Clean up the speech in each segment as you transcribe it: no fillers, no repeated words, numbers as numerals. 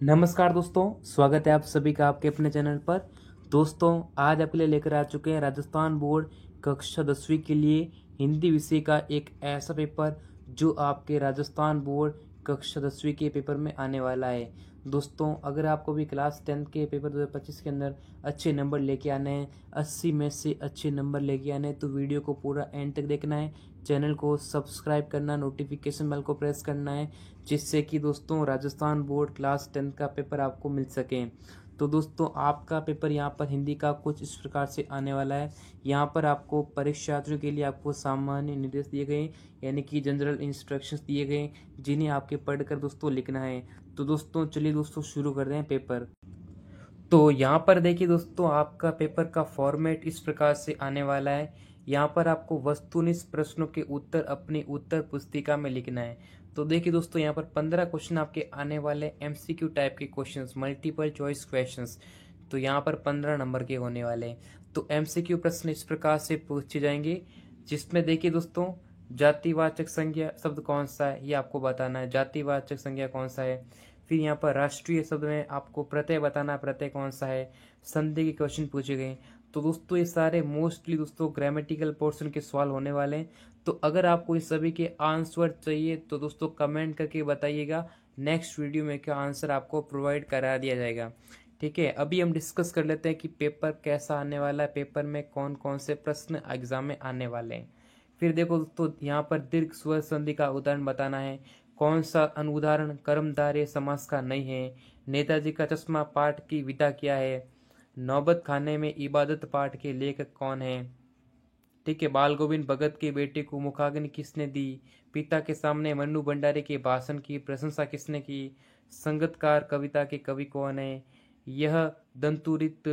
नमस्कार दोस्तों, स्वागत है आप सभी का आपके अपने चैनल पर। दोस्तों, आज आपके लिए लेकर आ चुके हैं राजस्थान बोर्ड कक्षा 10वीं के लिए हिंदी विषय का एक ऐसा पेपर जो आपके राजस्थान बोर्ड कक्षा 10वीं के पेपर में आने वाला है। दोस्तों, अगर आपको भी क्लास 10 के पेपर 2025 के अंदर अच्छे नंबर लेके आने हैं, 80 में से अच्छे नंबर लेके आने हैं, तो वीडियो को पूरा एंड तक देखना है। चैनल को सब्सक्राइब करना, नोटिफिकेशन बेल को प्रेस करना है, जिससे कि दोस्तों राजस्थान बोर्ड क्लास 10 का पेपर आपको मिल सके। तो दोस्तों, आपका पेपर यहाँ पर हिंदी का कुछ इस प्रकार से आने वाला है। यहाँ पर आपको परीक्षार्थियों के लिए आपको सामान्य निर्देश दिए गए, यानी कि जनरल इंस्ट्रक्शंस दिए गए, जिन्हें आपके पढ़कर दोस्तों लिखना है। तो दोस्तों चलिए दोस्तों शुरू कर रहे हैं पेपर। तो यहाँ पर देखिए दोस्तों, आपका पेपर का फॉर्मेट इस प्रकार से आने वाला है। यहाँ पर आपको वस्तुनिष्ठ प्रश्नों के उत्तर अपनी उत्तर पुस्तिका में लिखना है। तो देखिए दोस्तों, यहाँ पर 15 क्वेश्चन आपके आने वाले एमसीक्यू टाइप के क्वेश्चंस, मल्टीपल चॉइस क्वेश्चंस। तो यहाँ पर 15 नंबर के होने वाले हैं। तो एमसीक्यू प्रश्न इस प्रकार से पूछे जाएंगे, जिसमें देखिए दोस्तों, जातिवाचक संज्ञा शब्द कौन सा है ये आपको बताना है, जातिवाचक संज्ञा कौन सा है। फिर यहाँ पर राष्ट्रीय शब्द में आपको प्रत्यय बताना, प्रत्यय कौन सा है। संधि के क्वेश्चन पूछे गए। तो दोस्तों ये सारे मोस्टली दोस्तों ग्रामेटिकल पोर्शन के सवाल होने वाले हैं। तो अगर आपको इस सभी के आंसर चाहिए तो दोस्तों कमेंट करके बताइएगा, नेक्स्ट वीडियो में क्या आंसर आपको प्रोवाइड करा दिया जाएगा। ठीक है, अभी हम डिस्कस कर लेते हैं कि पेपर कैसा आने वाला है, पेपर में कौन कौन से प्रश्न एग्जाम में आने वाले हैं। फिर देखो दोस्तों, यहाँ पर दीर्घ स्वर संधि का उदाहरण बताना है। कौन सा अनुदाहरण कर्मधारय समास का नहीं है। नेताजी का चश्मा पाठ की विधा क्या है। नौबत खाने में इबादत पाठ के लेखक कौन है। ठीक है, बाल गोविंद भगत के बेटे को मुखाग्नि किसने दी। पिता के सामने मन्नू भंडारी के भाषण की प्रशंसा किसने की। संगतकार कविता के कवि कौन है। यह दंतुरित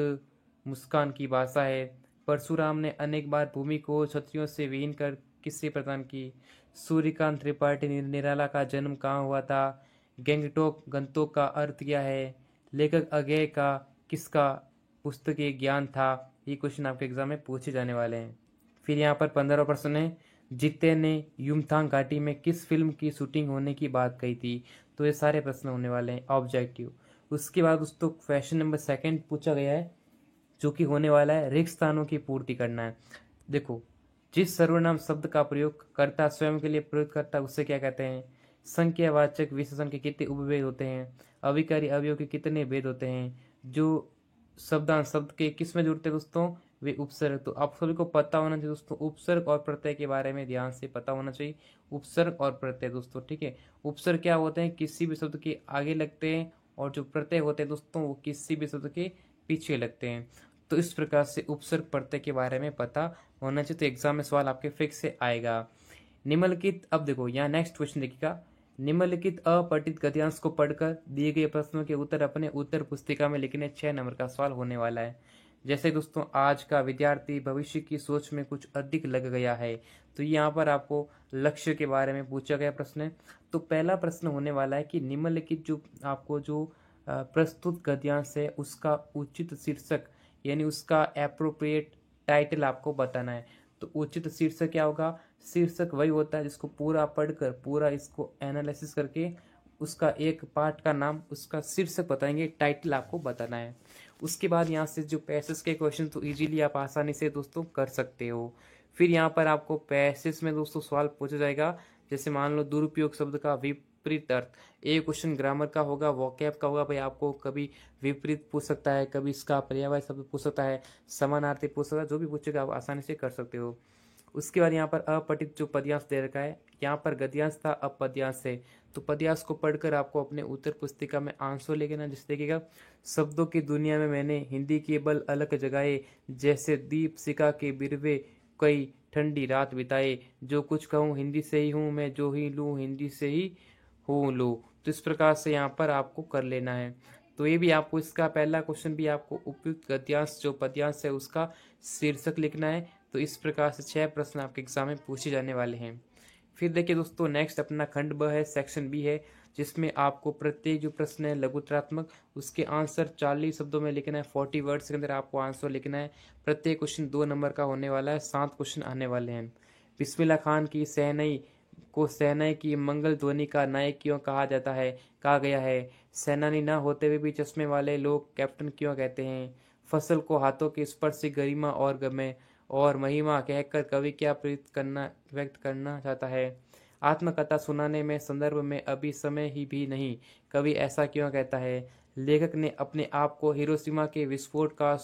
मुस्कान की भाषा है। परशुराम ने अनेक बार भूमि को क्षत्रियों से विहीन कर किससे प्रदान की। सूर्यकांत त्रिपाठी निराला का जन्म कहाँ हुआ था। गंगटोक का अर्थ क्या है। लेखक अज्ञेय का किसका पुस्तकीय ज्ञान था। ये क्वेश्चन आपके एग्जाम में पूछे जाने वाले हैं। फिर यहाँ पर 15 प्रश्न है। जित्ते ने युमथांग घाटी में किस फिल्म की शूटिंग होने की बात कही थी। तो ये सारे प्रश्न होने वाले हैं ऑब्जेक्टिव। उसके बाद दोस्तों क्वेश्चन नंबर 2 पूछा गया है, जो कि होने वाला है रिक्त स्थानों की पूर्ति करना है। देखो, जिस सर्वनाम शब्द का प्रयोग करता स्वयं के लिए प्रयोग करता उससे क्या कहते हैं। संख्यावाचक विशेषण के कितने उपभेद होते हैं। अविकारी अवयव के कितने भेद होते हैं। जो शब्दांश शब्द के किस में जुड़ते हैं दोस्तों, वे उपसर्ग। तो आप सभी को पता होना चाहिए दोस्तों, उपसर्ग और प्रत्यय के बारे में ध्यान से पता होना चाहिए। उपसर्ग और प्रत्यय दोस्तों, ठीक है। उपसर्ग क्या होते हैं, किसी भी शब्द के आगे लगते हैं, और जो प्रत्यय होते हैं दोस्तों वो किसी भी शब्द के पीछे लगते हैं। तो इस प्रकार से उपसर्ग प्रत्यय के बारे में पता होना चाहिए। तो एग्जाम में सवाल आपके फिक्स से आएगा। निम्नलिखित, अब देखो यहाँ नेक्स्ट क्वेश्चन देखिएगा। निम्नलिखित अपठित गद्यांश को पढ़कर दिए गए प्रश्नों के उत्तर अपने उत्तर पुस्तिका में लिखने 6 नंबर का सवाल होने वाला है। जैसे दोस्तों, आज का विद्यार्थी भविष्य की सोच में कुछ अधिक लग गया है। तो यहाँ पर आपको लक्ष्य के बारे में पूछा गया प्रश्न है। तो पहला प्रश्न होने वाला है कि निम्नलिखित जो आपको जो प्रस्तुत गद्यांश है उसका उचित शीर्षक, यानी उसका एप्रोप्रिएट टाइटल आपको बताना है। तो उचित शीर्षक क्या होगा, शीर्षक वही होता है जिसको पूरा पढ़कर पूरा इसको एनालिसिस करके उसका एक पार्ट का नाम, उसका शीर्षक बताएंगे, टाइटल आपको बताना है। उसके बाद यहाँ से जो पैसेज के क्वेश्चन तो इजीली आप आसानी से दोस्तों कर सकते हो। फिर यहाँ पर आपको पैसेज में दोस्तों सवाल पूछा जाएगा, जैसे मान लो दुरुपयोग शब्द का विपरीत अर्थ। एक क्वेश्चन ग्रामर का होगा, वोकैब का होगा, भाई आपको कभी विपरीत पूछ सकता है, कभी इसका पर्यायवाची शब्द पूछ सकता है, समानार्थी पूछ सकता है, जो भी पूछेगा आप आसानी से कर सकते हो। उसके बाद यहाँ पर अपठित जो पद्यांश दे रखा है, यहाँ पर गद्यांश था, अब पद्यांश है। तो पद्यांश को पढ़कर आपको अपने उत्तर पुस्तिका में आंसर लिखना। जिससे देखिएगा, शब्दों की दुनिया में मैंने हिंदी के बल अलग जगाए, जैसे दीप शिखा के बिरवे कई ठंडी रात बिताए। जो कुछ कहूँ हिंदी से ही हूँ मैं, जो ही लूँ हिंदी से ही हूँ लूँ। तो इस प्रकार से यहाँ पर आपको कर लेना है। तो ये भी आपको, इसका पहला क्वेश्चन भी आपको उपयुक्त गद्यांश जो पद्यांश है उसका शीर्षक लिखना है। तो इस प्रकार से 6 प्रश्न आपके एग्जाम में पूछे जाने वाले हैं। फिर देखिए दोस्तों, नेक्स्ट अपना खंड ब है, सेक्शन बी है, जिसमें आपको प्रत्येक जो प्रश्न है लघुत्रात्मक उसके आंसर 40 शब्दों में लिखना है। 40 वर्ड्स के अंदर आपको आंसर लिखना है। प्रत्येक क्वेश्चन 2 नंबर का होने वाला है। 7 क्वेश्चन आने वाले हैं। बिस्मिल्लाह खान की सहनई को सहनई की मंगल ध्वनि का नायक क्यों कहा जाता है, कहा गया है। सेनानी ना होते हुए भी चश्मे वाले लोग कैप्टन क्यों कहते हैं? फसल को हाथों के स्पर्श से गरिमा और गमे और महिमा कहकर कवि क्या व्यक्त करना चाहता है? आत्मकथा सुनाने में संदर्भ में अभी समय ही भी नहीं, कवि ऐसा क्यों कहता है? लेखक ने अपने आप को हिरोशिमा के विस्फोट का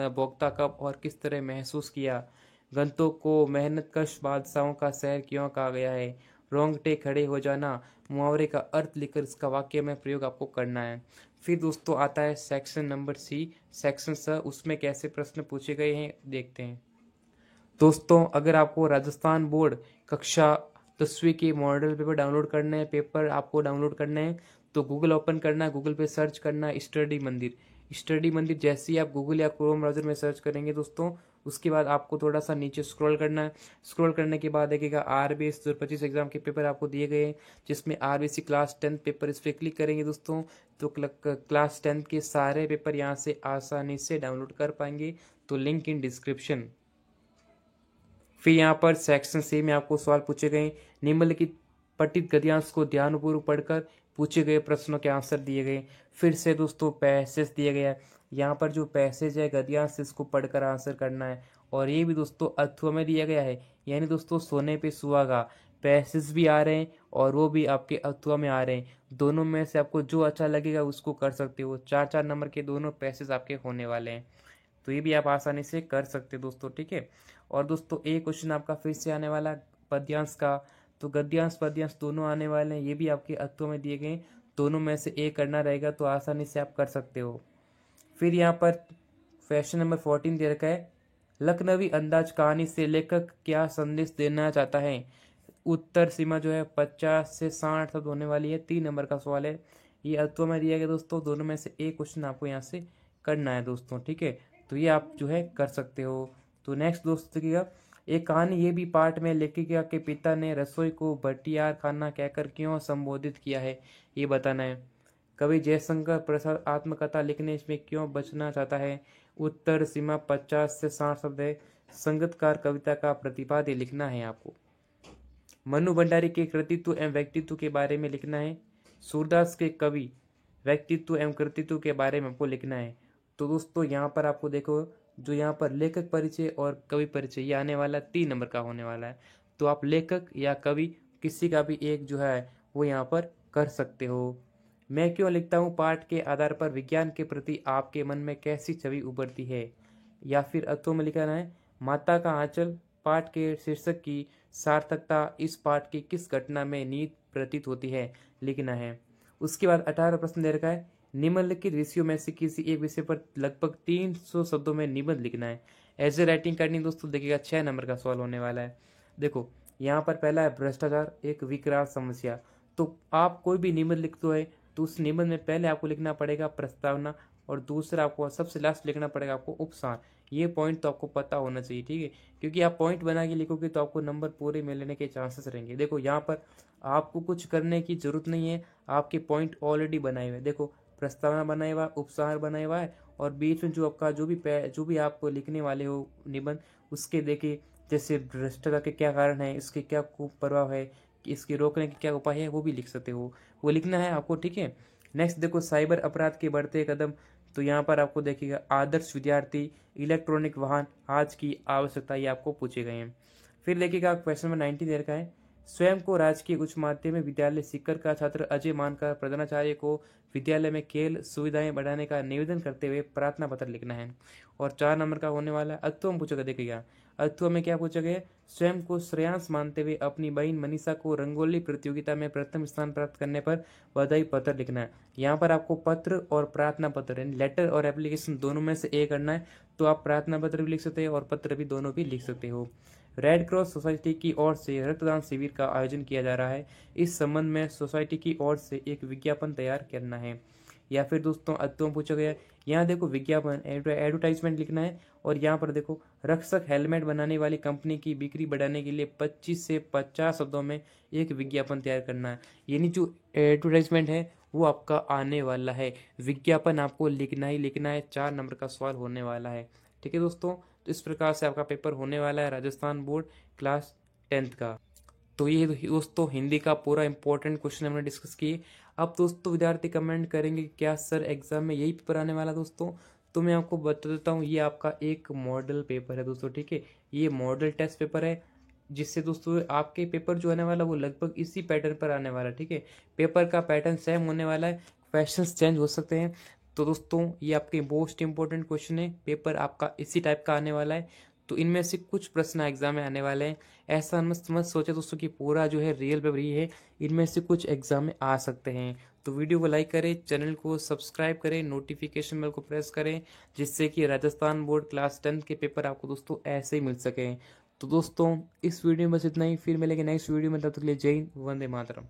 भोगता कब और किस तरह महसूस किया? गंतों को मेहनतकश बादशाहों का शहर क्यों कहा गया है? रोंगटे खड़े हो जाना मुहावरे का अर्थ लिखकर इसका वाक्य में प्रयोग आपको करना है। फिर दोस्तों आता है सेक्शन नंबर सी, सेक्शन स, उसमें कैसे प्रश्न पूछे गए हैं देखते हैं। दोस्तों अगर आपको राजस्थान बोर्ड कक्षा 10वीं के मॉडल पेपर डाउनलोड करने हैं, पेपर आपको डाउनलोड करने हैं, तो गूगल ओपन करना है, गूगल पे सर्च करना है स्टडी मंदिर। स्टडी मंदिर जैसे ही आप गूगल या क्रोम ब्राउजर में सर्च करेंगे दोस्तों, उसके बाद आपको थोड़ा सा नीचे स्क्रॉल करना है। स्क्रॉल करने के बाद देखिएगा RBS 2025 एग्जाम के पेपर आपको दिए गए हैं, जिसमें RBC क्लास 10 पेपर, इस पर क्लिक करेंगे दोस्तों तो क्लास 10 के सारे पेपर यहाँ से आसानी से डाउनलोड कर पाएंगे, तो लिंक इन डिस्क्रिप्शन। फिर यहाँ पर सेक्शन सी में आपको सवाल पूछे गए, निम्नलिखित पठित गद्यांश को ध्यानपूर्वक पढ़कर पूछे गए प्रश्नों के आंसर दिए गए। फिर से दोस्तों पैसेज दिया गया, यहाँ पर जो पैसेज है गद्यांश इसको पढ़कर आंसर करना है, और ये भी दोस्तों अर्थों में दिया गया है, यानी दोस्तों सोने पे सुहागा पैसेज भी आ रहे हैं और वो भी आपके अर्थों में आ रहे हैं। दोनों में से आपको जो अच्छा लगेगा उसको कर सकते हो। 4-4 नंबर के दोनों पैसेज आपके होने वाले हैं, तो ये भी आप आसानी से कर सकते हो दोस्तों, ठीक है। और दोस्तों एक क्वेश्चन आपका फिर से आने वाला पद्यांश का, तो गद्यांश पद्यांश दोनों आने वाले हैं, ये भी आपके अर्थों में दिए गए, दोनों में से एक करना रहेगा, तो आसानी से आप कर सकते हो। फिर यहाँ पर क्वेश्चन नंबर 14 दे रखा है, लखनवी अंदाज कहानी से लेखक क्या संदेश देना चाहता है? उत्तर सीमा जो है 50 से 60 तक होने वाली है, 3 नंबर का सवाल है, ये अर्थों में दिया गया दोस्तों, दोनों में से एक क्वेश्चन आपको यहाँ से करना है दोस्तों, ठीक है, तो ये आप जो है कर सकते हो। तो नेक्स्ट दोस्त देखिएगा, एक कहानी ये भी पार्ट में लेखिका के पिता ने रसोई को भटियार खाना कहकर क्यों संबोधित किया है, ये बताना है। कवि जयशंकर प्रसाद आत्मकथा लिखने में क्यों बचना चाहता है? उत्तर सीमा 50 से 60 शब्द है। संगीतकार कविता का प्रतिपाद्य लिखना है आपको। मनु भंडारी के कृतित्व एवं व्यक्तित्व के बारे में लिखना है। सूरदास के कवि व्यक्तित्व एवं कृतित्व के बारे में आपको लिखना है। तो दोस्तों यहाँ पर आपको देखो, जो यहाँ पर लेखक परिचय और कवि परिचय ये आने वाला 3 नंबर का होने वाला है, तो आप लेखक या कवि किसी का भी एक जो है वो यहाँ पर कर सकते हो। मैं क्यों लिखता हूँ पाठ के आधार पर विज्ञान के प्रति आपके मन में कैसी छवि उभरती है? या फिर अर्थों में लिखना है, माता का आंचल पाठ के शीर्षक की सार्थकता इस पाठ की किस घटना में नीत प्रतीत होती है, लिखना है। उसके बाद 18 प्रश्न दे रखा है, निम्नलिखित विषयों में से किसी एक विषय पर लगभग 300 शब्दों में निबंध लिखना है। ऐसे राइटिंग करनी दोस्तों, देखिएगा 6 नंबर का सवाल होने वाला है। देखो यहाँ पर पहला है भ्रष्टाचार एक विकराल समस्या, तो आप कोई भी निबंध लिखते हो तो उस निबंध में पहले आपको लिखना पड़ेगा प्रस्तावना, और दूसरा आपको सबसे लास्ट लिखना पड़ेगा आपको उपसार। ये पॉइंट तो आपको पता होना चाहिए, ठीक है, क्योंकि आप पॉइंट बना के लिखोगे तो आपको नंबर पूरे मिलने के चांसेस रहेंगे। देखो यहाँ पर आपको कुछ करने की जरूरत नहीं है, आपके पॉइंट ऑलरेडी बनाए हुए, देखो प्रस्तावना बनाया हुआ, उपसार बनाया हुआ है, और बीच में जो आपका जो भी आप लिखने वाले हो निबंध, उसके देखिए जैसे भ्रष्टाचार के क्या कारण है, इसके क्या कुप्रभाव है, कि इसके रोकने के क्या उपाय है, वो भी लिख सकते हो, वो लिखना है आपको, ठीक है। नेक्स्ट देखो साइबर अपराध के बढ़ते कदम, तो यहाँ पर आपको देखिएगा आदर्श विद्यार्थी, इलेक्ट्रॉनिक वाहन, आज की आवश्यकता, ये आपको पूछे गए हैं। फिर देखिएगा क्वेश्चन नंबर 19 दे रखा है, स्वयं को राजकीय उच्च माध्यमिक विद्यालय सीकर का छात्र अजय मानकर प्रधानाचार्य को विद्यालय में खेल सुविधाएं बढ़ाने का निवेदन करते हुए प्रार्थना पत्र लिखना है, और 4 नंबर का होने वाला है। अर्थों में पूछेगा, देखिएगा अर्थों में क्या पूछा गया, स्वयं को श्रेयांश मानते हुए अपनी बहन मनीषा को रंगोली प्रतियोगिता में प्रथम स्थान प्राप्त करने पर बधाई पत्र लिखना है। यहाँ पर आपको पत्र और प्रार्थना पत्र लेटर और एप्लीकेशन दोनों में से एक करना है, तो आप प्रार्थना पत्र भी लिख सकते हो और पत्र भी दोनों भी लिख सकते हो। रेड क्रॉस सोसाइटी की ओर से रक्तदान शिविर का आयोजन किया जा रहा है, इस संबंध में सोसाइटी की ओर से एक विज्ञापन तैयार करना है। या फिर दोस्तों अत्यंत पूछा गया, यहाँ देखो विज्ञापन एडवर्टाइजमेंट लिखना है, और यहाँ पर देखो रक्षक हेलमेट बनाने वाली कंपनी की बिक्री बढ़ाने के लिए 25 से 50 शब्दों में एक विज्ञापन तैयार करना है। यानी जो एडवर्टाइजमेंट है वो आपका आने वाला है, विज्ञापन आपको लिखना ही लिखना है, 4 नंबर का सवाल होने वाला है, ठीक है दोस्तों। तो इस प्रकार से आपका पेपर होने वाला है राजस्थान बोर्ड क्लास 10th का। तो ये दोस्तों हिंदी का पूरा इंपॉर्टेंट क्वेश्चन हमने डिस्कस किए। अब दोस्तों विद्यार्थी कमेंट करेंगे कि क्या सर एग्जाम में यही पेपर आने वाला दोस्तों, तो मैं आपको बता देता हूँ, ये आपका एक मॉडल पेपर है दोस्तों, ठीक है। ये मॉडल टेस्ट पेपर है, जिससे दोस्तों आपके पेपर जो आने वाला वो लगभग इसी पैटर्न पर आने वाला है, ठीक है। पेपर का पैटर्न सेम होने वाला है, क्वेश्चंस चेंज हो सकते हैं। तो दोस्तों ये आपके मोस्ट इंपॉर्टेंट क्वेश्चन है, पेपर आपका इसी टाइप का आने वाला है। तो इनमें से कुछ प्रश्न एग्जाम में आने वाले हैं। ऐसा मत सोचे दोस्तों कि पूरा जो है रियल पेपर ही है, इनमें से कुछ एग्जाम में आ सकते हैं। तो वीडियो को लाइक करें, चैनल को सब्सक्राइब करें, नोटिफिकेशन बेल को प्रेस करें, जिससे कि राजस्थान बोर्ड क्लास 10 के पेपर आपको दोस्तों ऐसे ही मिल सकें। तो दोस्तों इस वीडियो में बस इतना ही, फिर मिलेंगे नेक्स्ट वीडियो में, तब तक के लिए जय हिंद, वंदे मातरम।